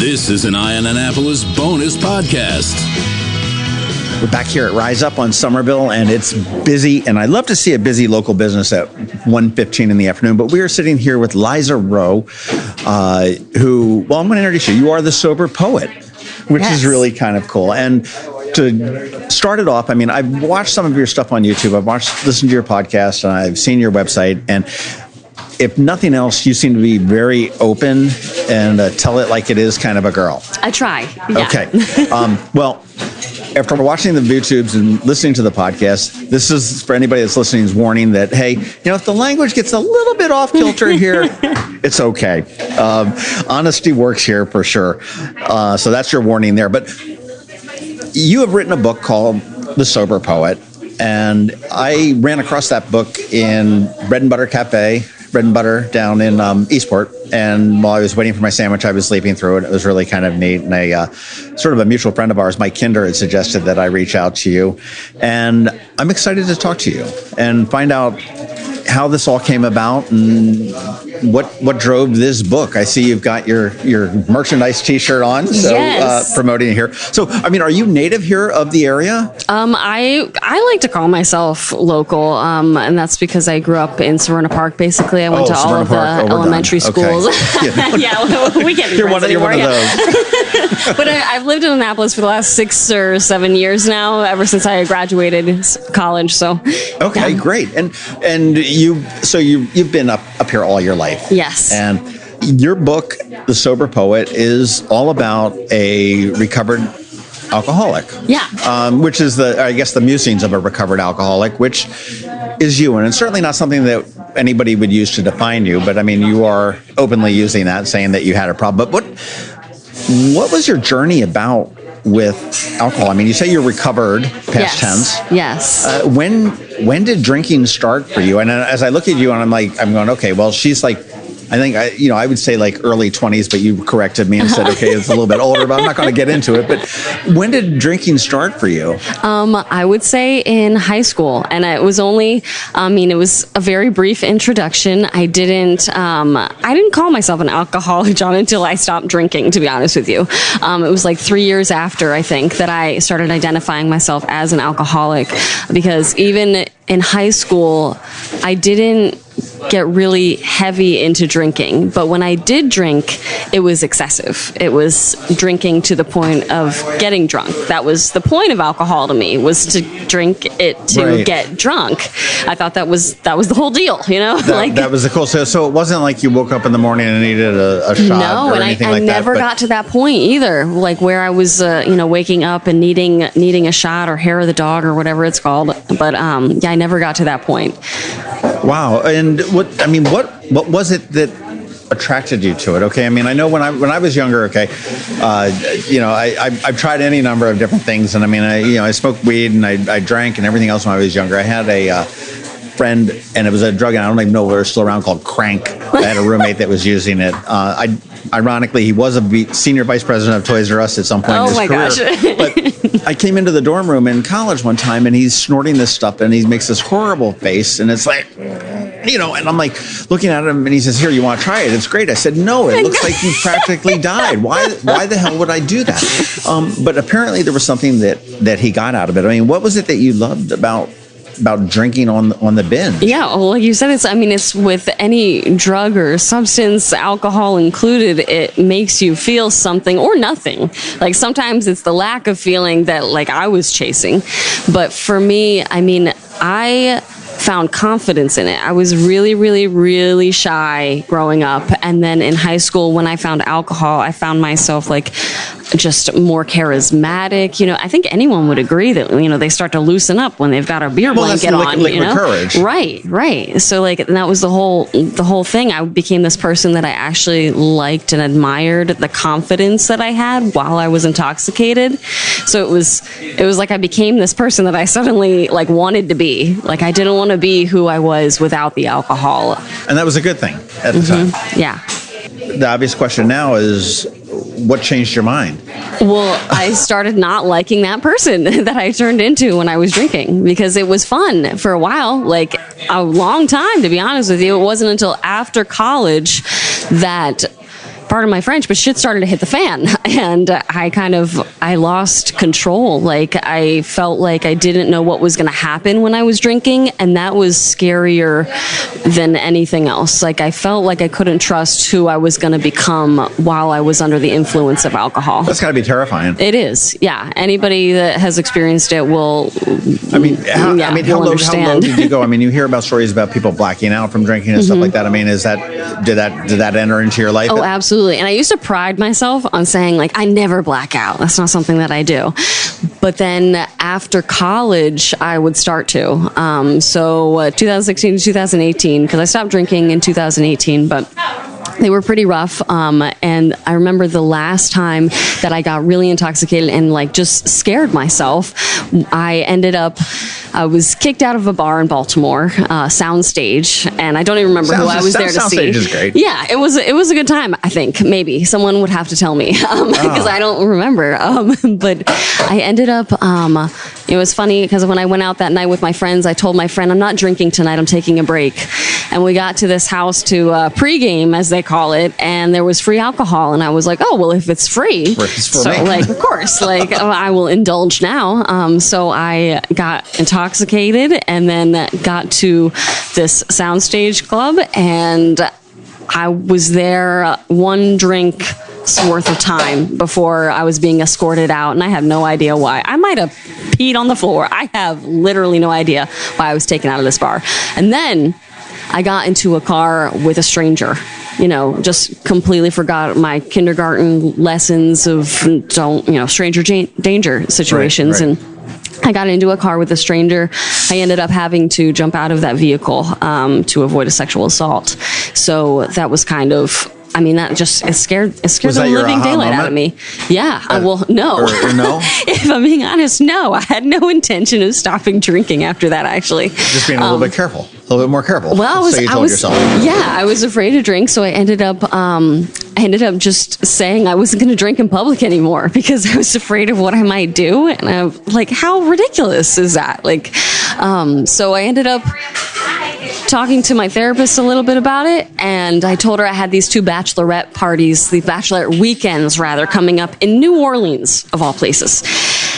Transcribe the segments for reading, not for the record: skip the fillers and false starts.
This is an Eye on Annapolis bonus podcast. We're back here at Rise Up on Somerville, and it's busy, and I love to see a busy local business at 1:15 in the afternoon, but we are sitting here with Liza Roe, who, well, I'm going to introduce you. You are the sober poet, which is really kind of cool. And to start it off, I mean, I've watched some of your stuff on YouTube. I've listened to your podcast, and I've seen your website, and if nothing else, you seem to be very open and tell it like it is, kind of a girl. I try. Yeah. Okay. Well, after watching the YouTubes and listening to the podcast, this is for anybody that's listening's warning that, hey, if the language gets a little bit off kilter here, it's okay. Honesty works here for sure. So that's your warning there. But you have written a book called The Sober Poet, and I ran across that book in Bread and Butter Cafe, Bread and Butter down in Eastport. And while I was waiting for my sandwich, I was sleeping through it. It was really kind of neat. And sort of a mutual friend of ours, Mike Kinder, had suggested that I reach out to you. And I'm excited to talk to you and find out how this all came about and what drove this book. I see you've got your merchandise T-shirt on, so yes. Promoting it here. So, I mean, are you native here of the area? I like to call myself local, and that's because I grew up in Severna Park. Basically, I went to all of the elementary schools. Okay. Yeah, we can't be You're friends one anymore. Of those. But I've lived in Annapolis for the last 6 or 7 years now, ever since I graduated college. So, okay, great. And you've been up here all your life. Yes. And your book, The Sober Poet, is all about a recovered alcoholic. Yeah. Which is the musings of a recovered alcoholic, which is you. And it's certainly not something that anybody would use to define you, but I mean, you are openly using that, saying that you had a problem. But what was your journey about with alcohol? I mean, you say you're recovered, past tense. Yes. When did drinking start for you? And as I look at you, and I'm going, okay, well, she's like, I think I would say like early 20s, but you corrected me and said, okay, it's a little bit older, but I'm not going to get into it. But when did drinking start for you? I would say in high school, and it was only, it was a very brief introduction. I didn't call myself an alcoholic, John, until I stopped drinking, to be honest with you. It was like 3 years after, I think, that I started identifying myself as an alcoholic, because even in high school, I didn't get really heavy into drinking, but when I did drink, it was excessive. It was drinking to the point of getting drunk. That was the point of alcohol to me, was to drink it to get drunk. I thought that was the whole deal, That was the cool. So it wasn't like you woke up in the morning and needed a shot or anything like that. No, and I never got to that point either, like where I was, waking up and needing a shot or hair of the dog or whatever it's called. But I never got to that point. Wow. And what was it that attracted you to it? Okay. I mean, I know when I was younger, okay, I've tried any number of different things. And I mean, I smoked weed and I drank and everything else when I was younger. I had a friend, and it was a drug, and I don't even know if it's still around, called Crank. I had a roommate that was using it. Ironically, he was a senior vice president of Toys R Us at some point in his career. But I came into the dorm room in college one time, and he's snorting this stuff, and he makes this horrible face, and it's like, and I'm like looking at him, and he says, "Here, you want to try it? It's great." I said, "No, it looks like you practically died. Why the hell would I do that?" But apparently there was something that he got out of it. I mean, what was it that you loved about drinking on the binge? Yeah, well, like you said, it's with any drug or substance, alcohol included, it makes you feel something or nothing. Like sometimes it's the lack of feeling that like I was chasing. But for me, I found confidence in it. I was really, really, really shy growing up. And then in high school, when I found alcohol, I found myself like just more charismatic. I think anyone would agree that, they start to loosen up when they've got a beer blanket on, liquid courage. Right. So like, and that was the whole thing. I became this person that I actually liked and admired the confidence that I had while I was intoxicated. So it was like I became this person that I suddenly like wanted to be. Like I didn't want to be who I was without the alcohol. And that was a good thing at the time. Yeah. The obvious question now is, what changed your mind? Well, I started not liking that person that I turned into when I was drinking, because it was fun for a while, like a long time, to be honest with you. It wasn't until after college that pardon my French, but shit started to hit the fan. And I lost control. Like, I felt like I didn't know what was going to happen when I was drinking. And that was scarier than anything else. Like, I felt like I couldn't trust who I was going to become while I was under the influence of alcohol. That's got to be terrifying. It is. Yeah. Anybody that has experienced it will. How low did you go? I mean, you hear about stories about people blacking out from drinking and stuff like that. I mean, did that enter into your life? Oh, absolutely. And I used to pride myself on saying, like, I never black out. That's not something that I do. But then after college, I would start to. 2016 to 2018, because I stopped drinking in 2018, but they were pretty rough. And I remember the last time that I got really intoxicated and like just scared myself. I was kicked out of a bar in Baltimore, Soundstage, and I don't even remember who I was there to see. Soundstage is great. Yeah, it was a good time. I think maybe someone would have to tell me because I don't remember. But I ended up. It was funny because when I went out that night with my friends, I told my friend, "I'm not drinking tonight. I'm taking a break." And we got to this house to pregame, as they call it, and there was free alcohol. And I was like, "Oh well, if it's free, like of course, like I will indulge now." So I got intoxicated and then got to this Soundstage club, and I was there one drink worth of time before I was being escorted out, and I have no idea why. I might have peed on the floor. I have literally no idea why I was taken out of this bar. And then I got into a car with a stranger. Just completely forgot my kindergarten lessons of stranger danger situations. Right. And I got into a car with a stranger. I ended up having to jump out of that vehicle to avoid a sexual assault. So that was kind of, it scared the living daylight out of me. Yeah. No. Or no? If I'm being honest, no. I had no intention of stopping drinking after that, actually. Just being a little bit careful. A little bit more careful. Well, I was afraid to drink, so I ended up just saying I wasn't going to drink in public anymore because I was afraid of what I might do. And I'm like, how ridiculous is that? Like, so I ended up talking to my therapist a little bit about it, and I told her I had these two bachelorette weekends coming up in New Orleans, of all places.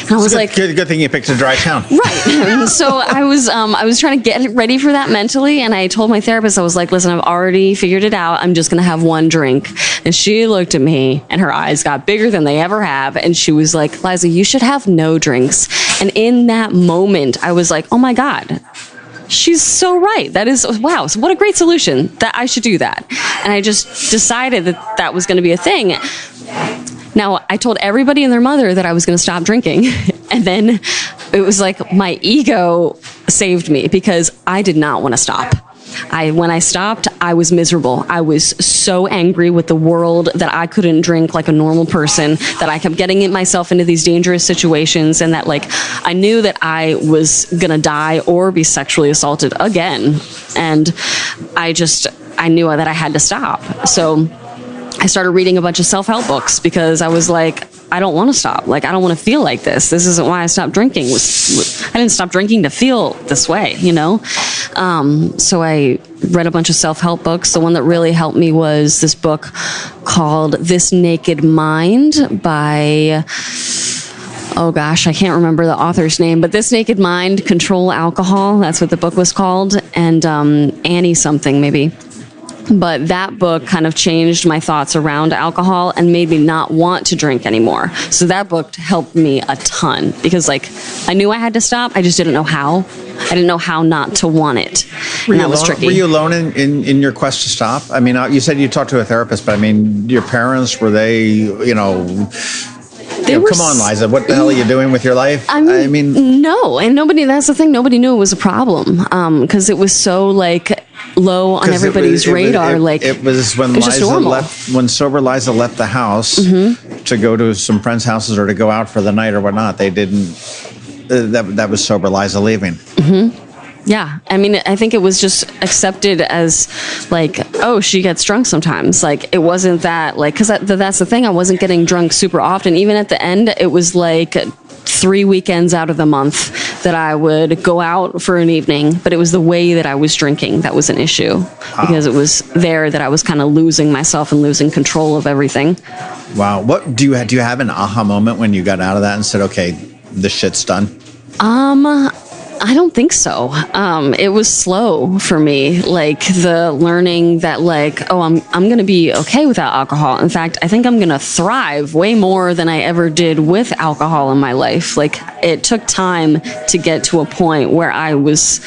And I was like, good thing you picked a dry town. Right. So I was trying to get ready for that mentally, and I told my therapist, I was like, listen, I've already figured it out. I'm just going to have one drink. And she looked at me, and her eyes got bigger than they ever have, and she was like, Liza, you should have no drinks. And in that moment, I was like, oh my God, she's so right. That is, wow. So what a great solution that I should do that. And I just decided that was going to be a thing. Now, I told everybody and their mother that I was going to stop drinking. And then it was like my ego saved me because I did not want to stop. When I stopped, I was miserable. I was so angry with the world that I couldn't drink like a normal person, that I kept getting myself into these dangerous situations, and that I knew that I was going to die or be sexually assaulted again. And I knew that I had to stop. So I started reading a bunch of self-help books because I was like, I don't want to stop. I don't want to feel like this. This isn't why I stopped drinking. I didn't stop drinking to feel this way, So I read a bunch of self-help books. The one that really helped me was this book called This Naked Mind by, oh gosh, I can't remember the author's name, but This Naked Mind, Control Alcohol. That's what the book was called. And Annie something, maybe. But that book kind of changed my thoughts around alcohol and made me not want to drink anymore. So that book helped me a ton because I knew I had to stop. I just didn't know how. I didn't know how not to want it. And that was tricky. Were you alone in your quest to stop? I mean, you said you talked to a therapist, but I mean, your parents, were they, come on, Liza, what the hell are you doing with your life? I mean no. And that's the thing. Nobody knew it was a problem because it was so low on everybody's radar. It was when when sober Liza left the house to go to some friends' houses or to go out for the night or whatnot. They didn't. That was sober Liza leaving. Yeah, I think it was just accepted as oh, she gets drunk sometimes. It wasn't that because that's the thing. I wasn't getting drunk super often. Even at the end, it was 3 weekends out of the month that I would go out for an evening, but it was the way that I was drinking that was an issue because it was there that I was kind of losing myself and losing control of everything. Wow. What do you have an aha moment when you got out of that and said, okay, this shit's done? I don't think so. It was slow for me, like the learning that like, oh, I'm going to be okay without alcohol. In fact, I think I'm going to thrive way more than I ever did with alcohol in my life. Like it took time to get to a point where I was,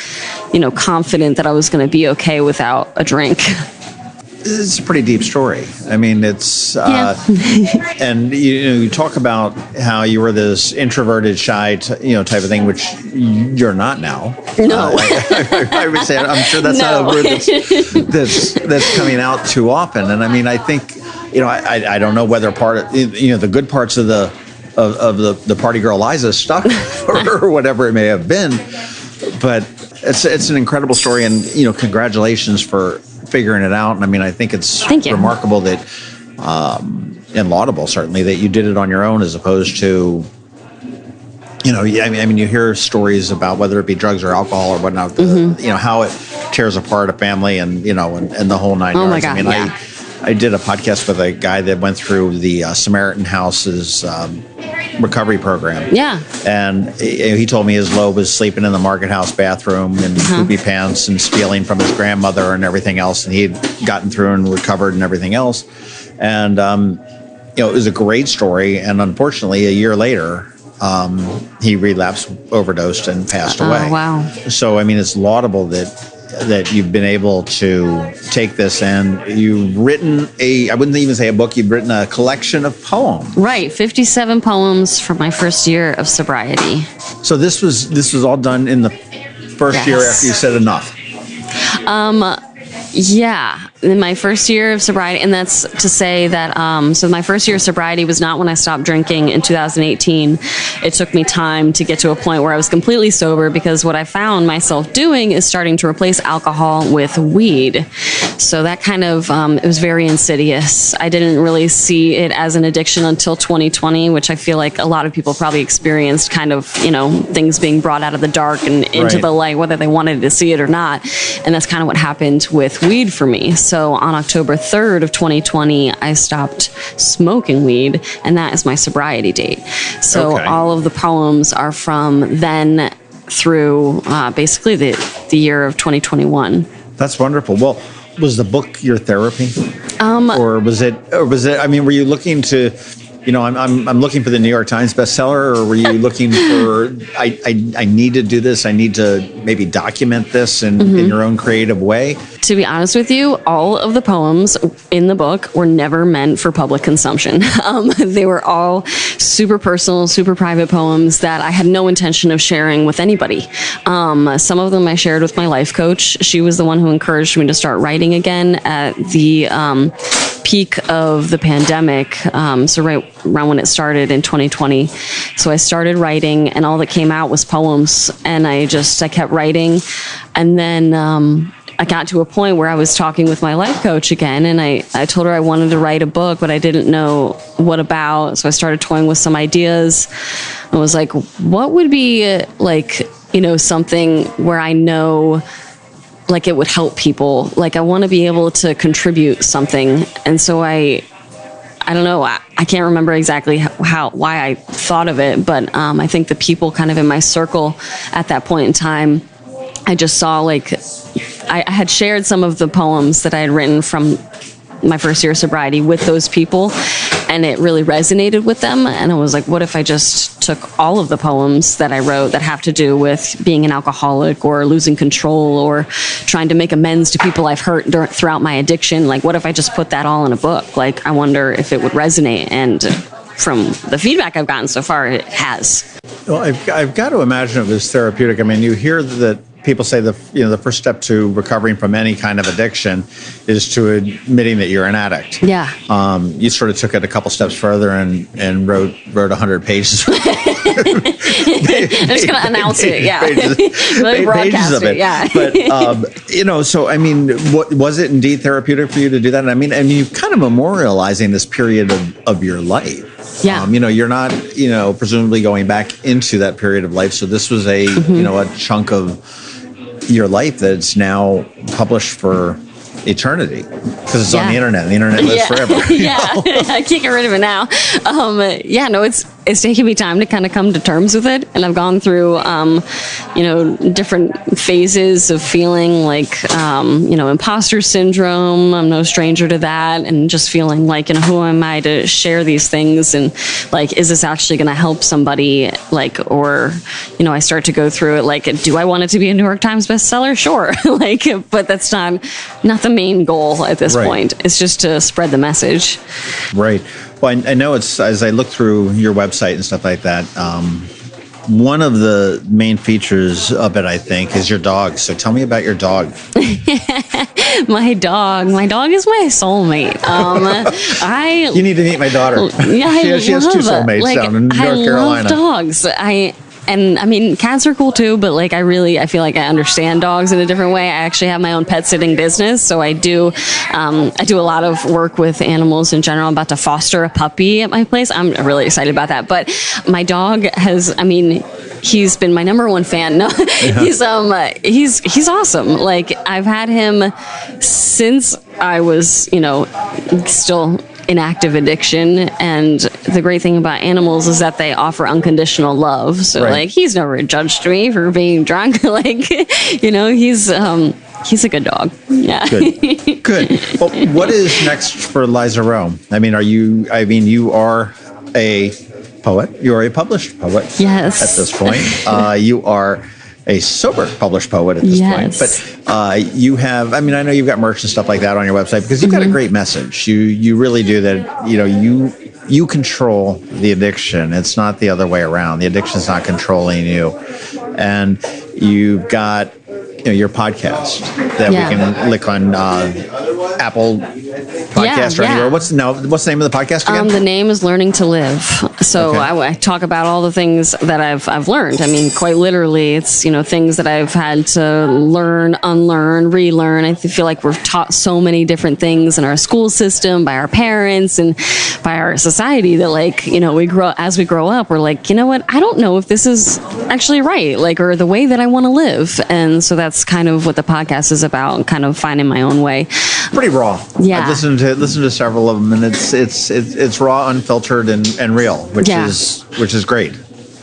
confident that I was going to be okay without a drink. It's a pretty deep story. I mean, it's and you talk about how you were this introverted, shy, type of thing, which you're not now. No, I would say I'm sure that's not a word that's coming out too often. And I mean, I think I don't know whether part of the good parts of the party girl Liza stuck or whatever it may have been, but it's an incredible story, and congratulations for figuring it out. And I mean, I think it's remarkable that, and laudable certainly, that you did it on your own as opposed to, I mean, you hear stories about whether it be drugs or alcohol or whatnot, how it tears apart a family and the whole nine yards. Oh my God, I mean, I did a podcast with a guy that went through the Samaritan House's recovery program. Yeah. And he told me his low was sleeping in the Market House bathroom in poopy pants and stealing from his grandmother and everything else. And he'd gotten through and recovered and everything else. And, it was a great story. And unfortunately, a year later, he relapsed, overdosed, and passed away. Wow. So, I mean, it's laudable that you've been able to take this and you've written I wouldn't even say a book, you've written a collection of poems. Right. 57 poems from my first year of sobriety. So this was all done in the first year after you said enough. Yeah, in my first year of sobriety, and that's to say that, so my first year of sobriety was not when I stopped drinking in 2018. It took me time to get to a point where I was completely sober, because what I found myself doing is starting to replace alcohol with weed. So that kind of, it was very insidious. I didn't really see it as an addiction until 2020, which I feel like a lot of people probably experienced, kind of, things being brought out of the dark and into the light, whether they wanted to see it or not. And that's kind of what happened with weed for me. So on October 3rd of 2020, I stopped smoking weed, and that is my sobriety date. So all of the poems are from then through basically the year of 2021. That's wonderful. Well, was the book your therapy? Or was it, I mean, were you looking to, I'm looking for the New York Times bestseller, or were you looking for, I need to do this, I need to maybe document this in your own creative way? To be honest with you, all of the poems in the book were never meant for public consumption. They were all super personal, super private poems that I had no intention of sharing with anybody. Some of them I shared with my life coach. She was the one who encouraged me to start writing again at the peak of the pandemic, so right around when it started in 2020. So I started writing, and all that came out was poems, and I kept writing. And then I got to a point where I was talking with my life coach again, and I told her I wanted to write a book, but I didn't know what about. So I started toying with some ideas. I was like, what would be like, something where I know like it would help people. Like I want to be able to contribute something. And so I don't know, I can't remember exactly why I thought of it, but I think the people kind of in my circle at that point in time, I just saw like, I had shared some of the poems that I had written from my first year of sobriety with those people, and it really resonated with them. And I was like, what if I just took all of the poems that I wrote that have to do with being an alcoholic or losing control or trying to make amends to people I've hurt throughout my addiction? Like, what if I just put that all in a book? Like, I wonder if it would resonate. And from the feedback I've gotten so far, it has. Well, I've got to imagine it was therapeutic. I mean, you hear that people say the first step to recovering from any kind of addiction is to admitting that you're an addict. Yeah. You sort of took it a couple steps further and wrote 100 pages. I'm just going to announce it. Yeah. pages of it. Yeah. But so I mean, was it indeed therapeutic for you to do that? And I mean, and you kind of memorializing this period of your life. Yeah. You're not, presumably going back into that period of life. So this was a, a chunk of your life that's now published for eternity because it's on the internet. The internet lives forever. I can't get rid of it now. It's taken me time to kind of come to terms with it, and I've gone through different phases of feeling like imposter syndrome. I'm no stranger to that, and just feeling like, who am I to share these things, and like, is this actually going to help somebody? Like, or I start to go through it like, do I want it to be a New York Times bestseller? Sure, but that's not the main goal at this point. It's just to spread the message. Right. Well, I know it's, as I look through your website and stuff like that, one of the main features of it, I think, is your dog. So tell me about your dog. My dog is my soulmate. You need to meet my daughter. Yeah, she has two soulmates down in North Carolina. I love dogs. Cats are cool too, but I feel like I understand dogs in a different way. I actually have my own pet sitting business, so I do a lot of work with animals in general. I'm about to foster a puppy at my place. I'm really excited about that. But my dog he's been my number one fan. No, he's awesome. Like, I've had him since I was, still in active addiction, and the great thing about animals is that they offer unconditional love. So he's never judged me for being drunk. He's a good dog. Yeah. Good. Well, what is next for Liza Roe? You are a poet. You are a published poet. Yes. At this point, you are a sober published poet at this point. But you have, I know you've got merch and stuff like that on your website because you've got a great message. You really do that. You control the addiction. It's not the other way around. The addiction's not controlling you. And you've got your podcast that we can lick on Apple Podcast or anywhere. What's the name of the podcast again? The name is Learning to Live. So I talk about all the things that I've learned. Quite literally, it's things that I've had to learn, unlearn, relearn. I feel like we're taught so many different things in our school system, by our parents, and by our society that we grow up, we're like, I don't know if this is actually right, or the way that I want to live. And so that's kind of what the podcast is about, kind of finding my own way. Pretty raw. Yeah. I've listened to several of them, and it's raw, unfiltered, and real, which is great,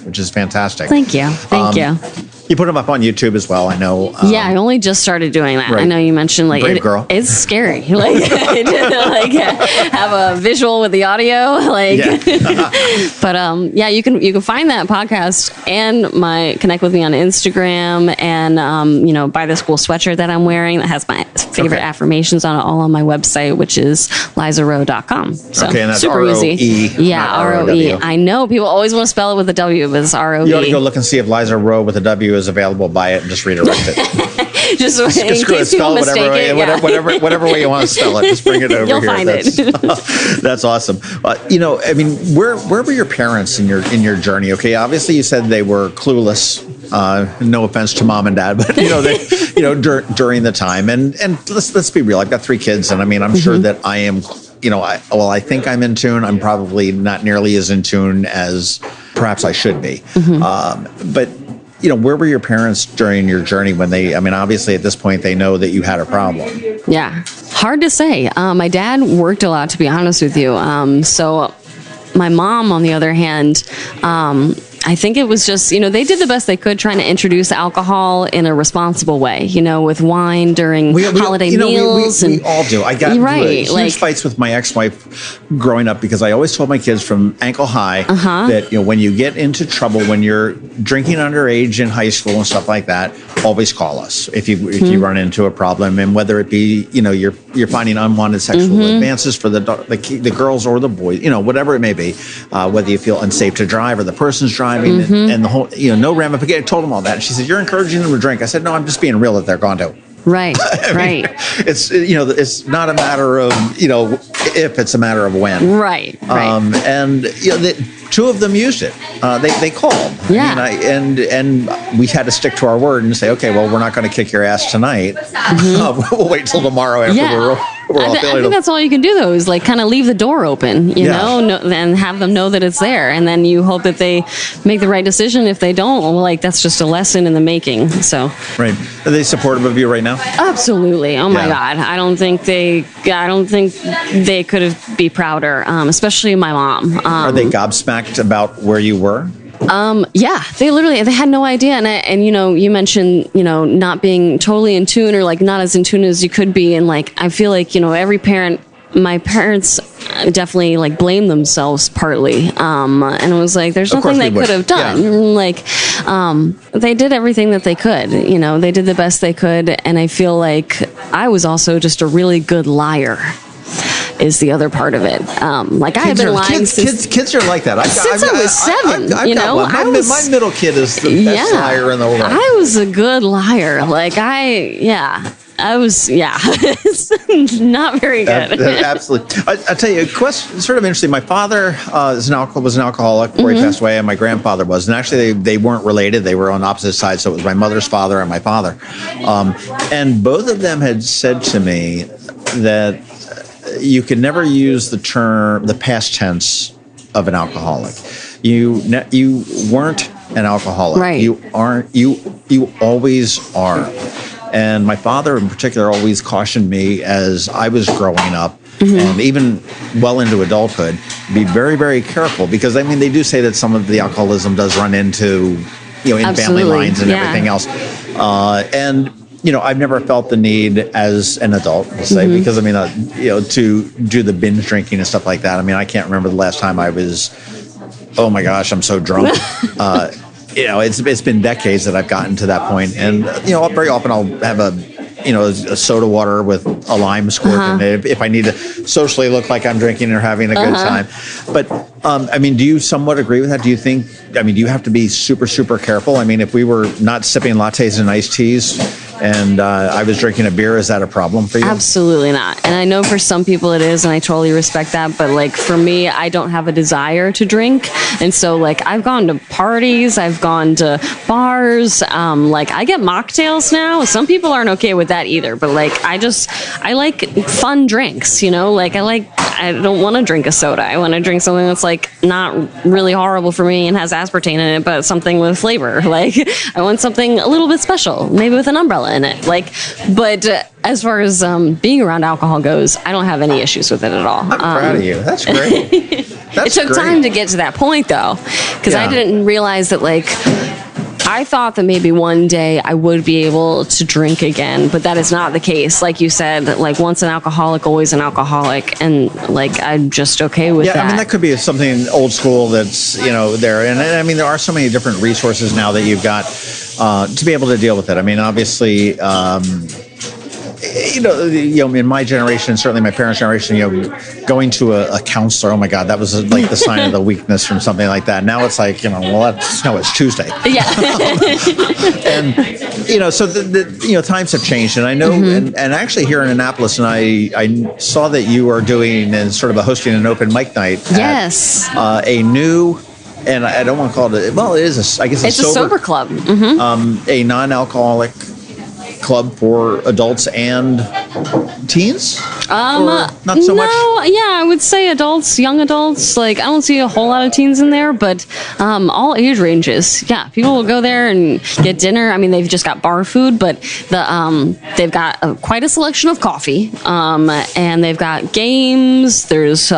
which is fantastic. Thank you. You put them up on YouTube as well, I know. I only just started doing that. Right. I know you mentioned Brave girl. It's scary. Have a visual with the audio. But you can find that podcast and connect with me on Instagram, and buy this cool sweatshirt that I'm wearing that has my favorite affirmations on it, all on my website, which is lizaroe.com. So and that's super R-O-E, easy. Yeah, R-O-E. I know people always want to spell it with a W, but it's R-O-E. You ought to go look and see if Liza Roe with a W is available. Buy it and just redirect it. just in case people mistake it. Whatever way you want to spell it, just bring it over You'll here. Find it. That's awesome. Where were your parents in your journey? Okay, obviously you said they were clueless. No offense to mom and dad, but during the time, and let's be real. I've got 3 kids, and I'm sure that I am. I think I'm in tune. I'm probably not nearly as in tune as perhaps I should be. But where were your parents during your journey when they, obviously at this point they know that you had a problem. Yeah. Hard to say. My dad worked a lot, to be honest with you. So my mom, on the other hand, I think it was just, they did the best they could trying to introduce alcohol in a responsible way, with wine during holiday meals. We all do. I got huge fights with my ex-wife growing up because I always told my kids from ankle high that, when you get into trouble, when you're drinking underage in high school and stuff like that, always call us if you run into a problem. And whether it be, you're finding unwanted sexual advances for the girls or the boys, whatever it may be, whether you feel unsafe to drive or the person's driving and the whole, no ramification. I told them all that. And she said, "You're encouraging them to drink." I said, "No, I'm just being real that they're going to." Right, right. It's, it's not a matter of, if, it's a matter of when. Right. And, the 2 of them used it. They called. Yeah. And we had to stick to our word and say, okay, well, we're not going to kick your ass tonight. We'll wait till tomorrow after we're all I feeling think that's all you can do, though, is like kind of leave the door open, you know, and have them know that it's there. And then you hope that they make the right decision. If they don't, well, like, that's just a lesson in the making. So, right. Are they supportive of you right now? absolutely. Oh my God. I don't think they could have be prouder, especially my mom. Are they gobsmacked about where you were? Yeah, they had no idea. And you know, you mentioned, you know, not being totally in tune, or like not as in tune as you could be. And like, I feel like, you know, my parents definitely like blame themselves partly. And it was like, there's nothing they could have done. Yeah. Like, they did everything that they could, you know, they did the best they could. And I feel like I was also just a really good liar. Is the other part of it. Like, I have been lying since... Kids are like that. Since I was 7, I've you know? my middle kid is the best liar in the world. I was a good liar. Like, it's not very good. Absolutely. I tell you, a question, sort of interesting. My father was an alcoholic before he passed away, and my grandfather was. And actually, they weren't related. They were on opposite sides. So it was my mother's father and my father. And both of them had said to me that you can never use the past tense of an alcoholic. You weren't an alcoholic. Right. You aren't. You always are. And my father, in particular, always cautioned me as I was growing up, and even well into adulthood, be very, very careful, because I mean, they do say that some of the alcoholism does run into, you know, in family lines and everything else, and. You know, I've never felt the need as an adult, we'll say, because I mean, you know, to do the binge drinking and stuff like that. I mean, I can't remember the last time I was, oh my gosh, I'm so drunk. You know, it's been decades that I've gotten to that point. And, you know, very often I'll have a soda water with a lime squirt in it if I need to socially look like I'm drinking or having a good time. But, I mean, do you somewhat agree with that? Do you think, I mean, do you have to be super, super careful? I mean, if we were not sipping lattes and iced teas, and I was drinking a beer, is that a problem for you? Absolutely not. And I know for some people it is, and I totally respect that. But like, for me, I don't have a desire to drink. And so like, I've gone to parties, I've gone to bars. Like, I get mocktails now. Some people aren't okay with that either. But like, I like fun drinks, you know? Like, I don't want to drink a soda. I want to drink something that's like not really horrible for me and has aspartame in it, but something with flavor. Like, I want something a little bit special, maybe with an umbrella in it. Like, but as far as being around alcohol goes, I don't have any issues with it at all. I'm proud of you. That's great. It took time to get to that point, though, because I didn't realize that, like, I thought that maybe one day I would be able to drink again, but that is not the case. Like you said, like, once an alcoholic, always an alcoholic, and like, I'm just okay with that. I mean, that could be something old school that's, you know, there. And I mean, there are so many different resources now that you've got to be able to deal with it. I mean, obviously, you know, in my generation, certainly my parents' generation, you know, going to a counselor, oh my God, that was like the sign of the weakness from something like that. Now it's like, you know, well, it's Tuesday. Yeah. And, you know, so you know, times have changed, and I know, and actually here in Annapolis, and I saw that you are doing and sort of hosting an open mic night. Yes. At, a new, and I don't want to call it, well, it is, I guess it's a sober club. A non-alcoholic club for adults and teens? Or not so much? No, yeah, I would say adults, young adults. Like, I don't see a whole lot of teens in there, but all age ranges. Yeah, people will go there and get dinner. I mean, they've just got bar food, but they've got quite a selection of coffee, and they've got games. There's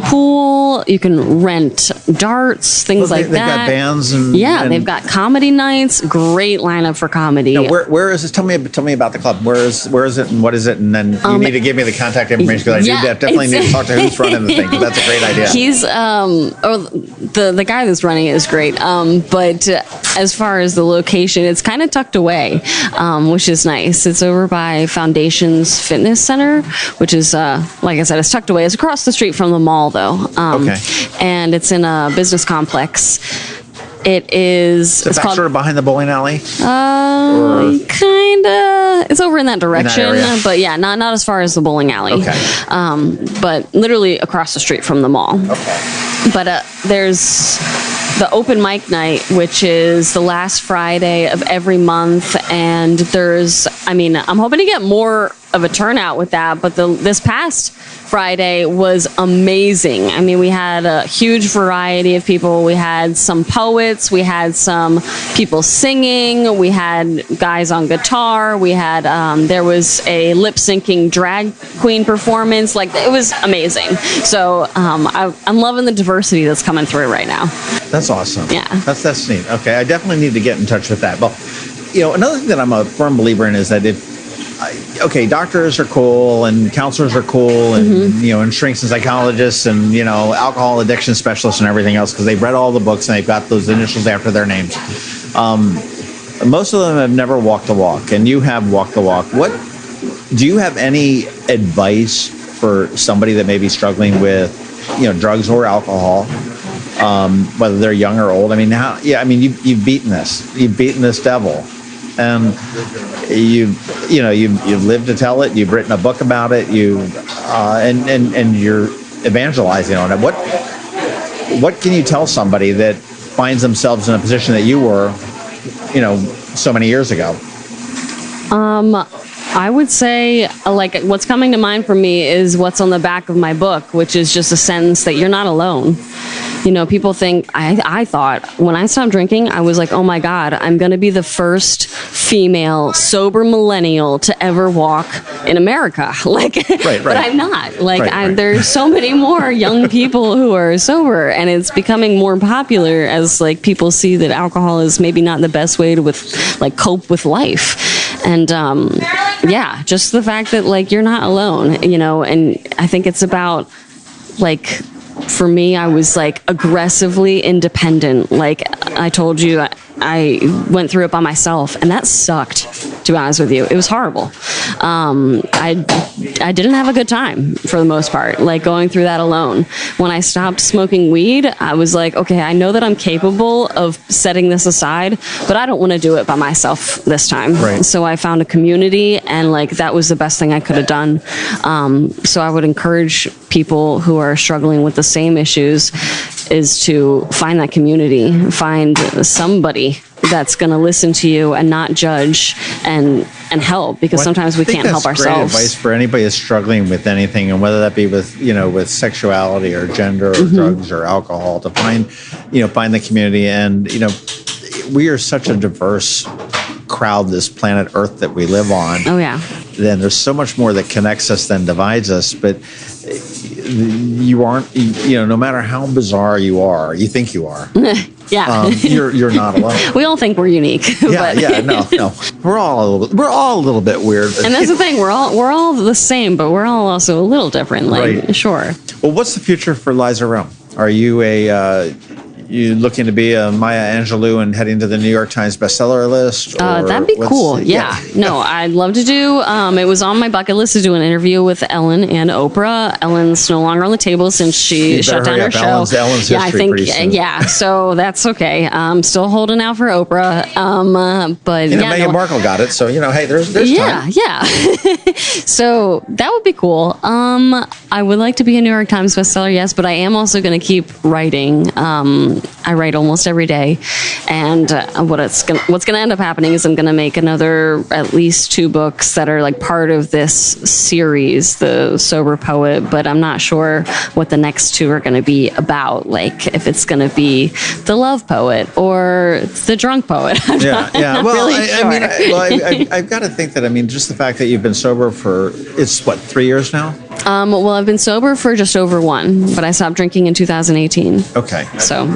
pool. You can rent darts, things like that. They've got bands and they've got comedy nights. Great lineup for comedy. Now, where is this? Tell me about the club. Where is it and what is it? And then you need to give me the contact information, because I definitely need to talk to who's running the thing. That's a great idea. He's the guy that's running it is great. But as far as the location, it's kind of tucked away, which is nice. It's over by Foundations Fitness Center, which is like I said, it's tucked away. It's across the street from the mall, though. And it's in a business complex. It is. It's called, sort of behind the bowling alley. Kinda. It's over in that direction, but yeah, not as far as the bowling alley. Okay. But literally across the street from the mall. Okay. But there's the open mic night, which is the last Friday of every month, and I'm hoping to get more of a turnout with that, but this past Friday was amazing. I mean, we had a huge variety of people. We had some poets, we had some people singing, we had guys on guitar, we had there was a lip syncing drag queen performance. Like, it was amazing. So I'm loving the diversity that's coming through right now. That's awesome. Yeah. That's neat. Okay, I definitely need to get in touch with that. Well, another thing that I'm a firm believer in is that doctors are cool and counselors are cool and, and shrinks and psychologists and, alcohol addiction specialists and everything else, because they've read all the books and they've got those initials after their names. Most of them have never walked the walk, and you have walked the walk. Do you have any advice for somebody that may be struggling with, drugs or alcohol, whether they're young or old? I mean, you've beaten this. You've beaten this devil. And you've lived to tell it. You've written a book about it. And you're evangelizing on it. What can you tell somebody that finds themselves in a position that you were, so many years ago? I would say, what's coming to mind for me is what's on the back of my book, which is just a sentence that you're not alone. People think, I thought when I stopped drinking, I was like, oh my God, I'm going to be the first female sober millennial to ever walk in America. Right. But I'm not. There's so many more young people who are sober, and it's becoming more popular as people see that alcohol is maybe not the best way to cope with life. And just the fact that you're not alone, and I think it's about for me, I was aggressively independent. I told you, I went through it by myself, and that sucked, to be honest with you. It was horrible. I didn't have a good time for the most part, going through that alone. When I stopped smoking weed, I was like, okay, I know that I'm capable of setting this aside, but I don't want to do it by myself this time. Right. So I found a community, and that was the best thing I could have done. So I would encourage people who are struggling with the same issues is to find that community, find somebody that's going to listen to you and not judge and help, because sometimes we can't help ourselves. Great advice for anybody that's struggling with anything, and whether that be with sexuality or gender or drugs or alcohol, to find the community. And we are such a diverse crowd, this planet Earth that we live on. Oh yeah. Then there's so much more that connects us than divides us. But you aren't, no matter how bizarre you are, you think you are. Yeah. You're not alone. We all think we're unique. No. We're all a little bit weird. And that's the thing. We're all the same, but we're all also a little different. Right. Sure. Well, what's the future for Liza Roe? Are you you looking to be a Maya Angelou and heading to the New York Times bestseller list? That'd be cool. Yeah. No, I'd love to do. It was on my bucket list to do an interview with Ellen and Oprah. Ellen's no longer on the table since she shut down her show. Ellen's history. So that's okay. I'm still holding out for Oprah. But Meghan Markle got it. So hey, there's time. Yeah. So that would be cool. I would like to be a New York Times bestseller, yes, but I am also going to keep writing. I write almost every day, and what's going to end up happening is I'm going to make at least 2 books that are part of this series, the Sober Poet. But I'm not sure what the next 2 are going to be about. If it's going to be the Love Poet or the Drunk Poet. I'm not really sure. I've got to think that just the fact that you've been sober for 3 years now. Well, I've been sober for just over 1, but I stopped drinking in 2018. Okay. So,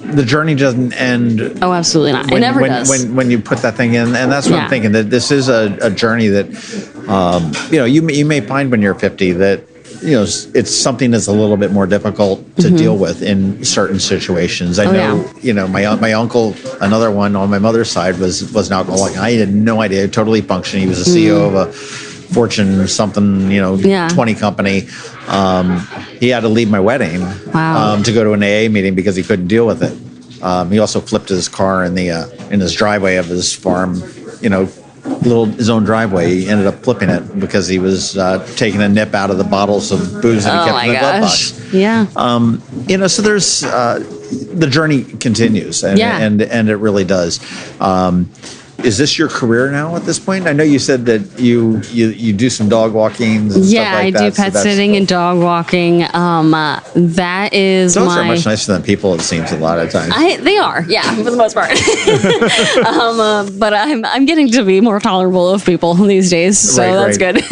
the journey doesn't end. Oh, absolutely not. It never does. When you put that thing in, and that's what I'm thinking, that this is a journey that, you may find when you're 50 that, it's something that's a little bit more difficult to deal with in certain situations. I know, my uncle, another one on my mother's side was an alcoholic. I had no idea, totally functioning. He was the CEO of a Fortune something, 20 company. He had to leave my wedding to go to an AA meeting because he couldn't deal with it. He also flipped his car in his driveway of his farm, his own driveway. He ended up flipping it because he was taking a nip out of the bottles of booze that he kept in the glove box. Yeah. So there's the journey continues, and it really does. Is this your career now at this point? I know you said that you do some dog walking and stuff like that. I do pet sitting and dog walking. That is dogs are much nicer than people, it seems, a lot of times. They are, yeah, for the most part. But I'm getting to be more tolerable of people these days, so that's good.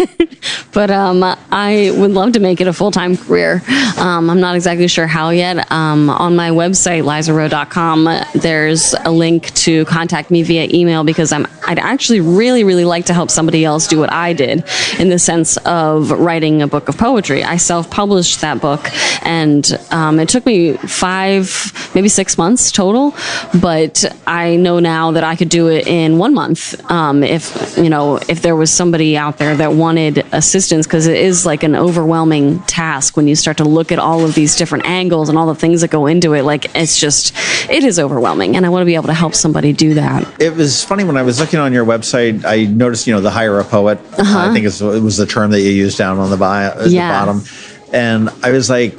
But I would love to make it a full-time career. I'm not exactly sure how yet. On my website, LizaRoe.com, there's a link to contact me via email, because I'd actually really, really like to help somebody else do what I did, in the sense of writing a book of poetry. I self-published that book, and it took me 5, maybe 6 months total, but I know now that I could do it in 1 month if there was somebody out there that wanted assistance, because it is like an overwhelming task when you start to look at all of these different angles and all the things that go into it. Like, it is overwhelming, and I want to be able to help somebody do that. It was funny when I was looking on your website, I noticed, the hire a poet. I think it was the term that you used down on the bottom. And I was like,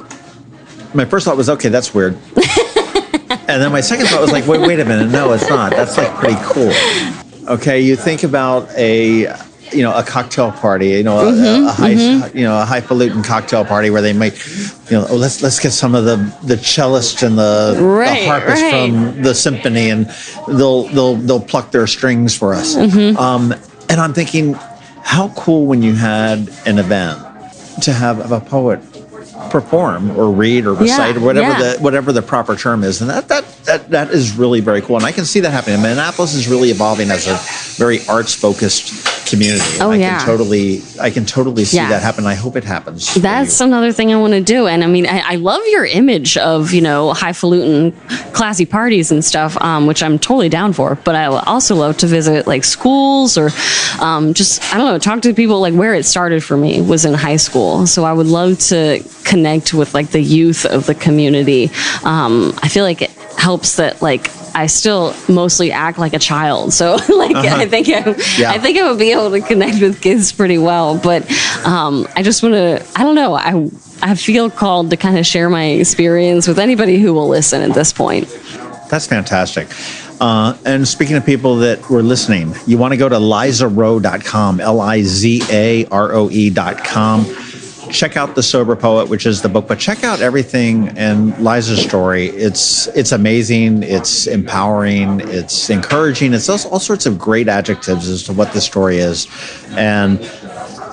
my first thought was, okay, that's weird. And then my second thought was like, wait a minute. No, it's not. That's like pretty cool. Okay. You think about a cocktail party, a highfalutin cocktail party where they might, let's get some of the cellist and the harpist from the symphony, and they'll pluck their strings for us. And I'm thinking, how cool when you had an event to have a poet perform or read or recite or whatever the proper term is, and that is really very cool, and I can see that happening. Minneapolis is really evolving as a very arts focused community. I can totally see that happen. I hope it happens. That's another thing I want to do. And I mean, I love your image of, highfalutin classy parties and stuff, which I'm totally down for. But I also love to visit like schools or talk to people. Like, where it started for me was in high school. So I would love to connect with like the youth of the community. I feel like it helps that like I still mostly act like a child, so I think I would be able to connect with kids pretty well. But I just want to, I don't know, I feel called to kind of share my experience with anybody who will listen at this point. That's fantastic. And speaking of people that were listening, you want to go to LizaRoe.com, LizaRoe.com. Check out The Sober Poet, which is the book, but check out everything in Liza's story. It's amazing. It's empowering. It's encouraging. It's all sorts of great adjectives as to what this story is. And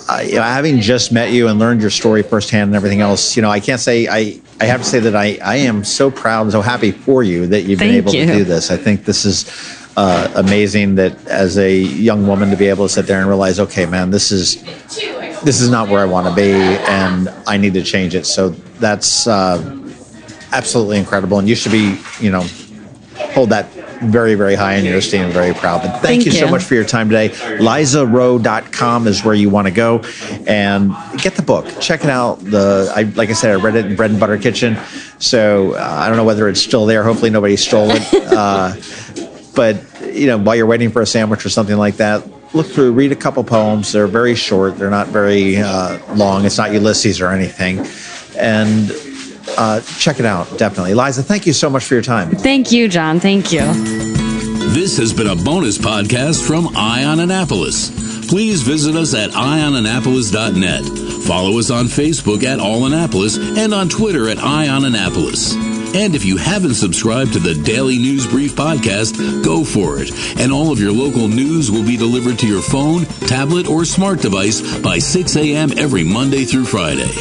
having just met you and learned your story firsthand and everything else, I can't say I have to say that I am so proud and so happy for you that you've been able to do this. I think this is amazing that as a young woman to be able to sit there and realize, okay, man, this is not where I want to be, and I need to change it. So that's absolutely incredible, and you should be, hold that very, very high in your esteem and very proud. But thank you so much for your time today. LizaRoe.com is where you want to go and get the book. Check it out. Like I said, I read it in Bread and Butter Kitchen, so I don't know whether it's still there. Hopefully nobody stole it. But while you're waiting for a sandwich or something like that, look through, read a couple poems. They're very short. They're not very long. It's not Ulysses or anything. And check it out, definitely. Liza, thank you so much for your time. Thank you, John. Thank you. This has been a bonus podcast from Eye on Annapolis. Please visit us at eyeonannapolis.net. Follow us on Facebook at All Annapolis and on Twitter at Eye on Annapolis. And if you haven't subscribed to the Daily News Brief podcast, go for it. And all of your local news will be delivered to your phone, tablet, or smart device by 6 a.m. every Monday through Friday.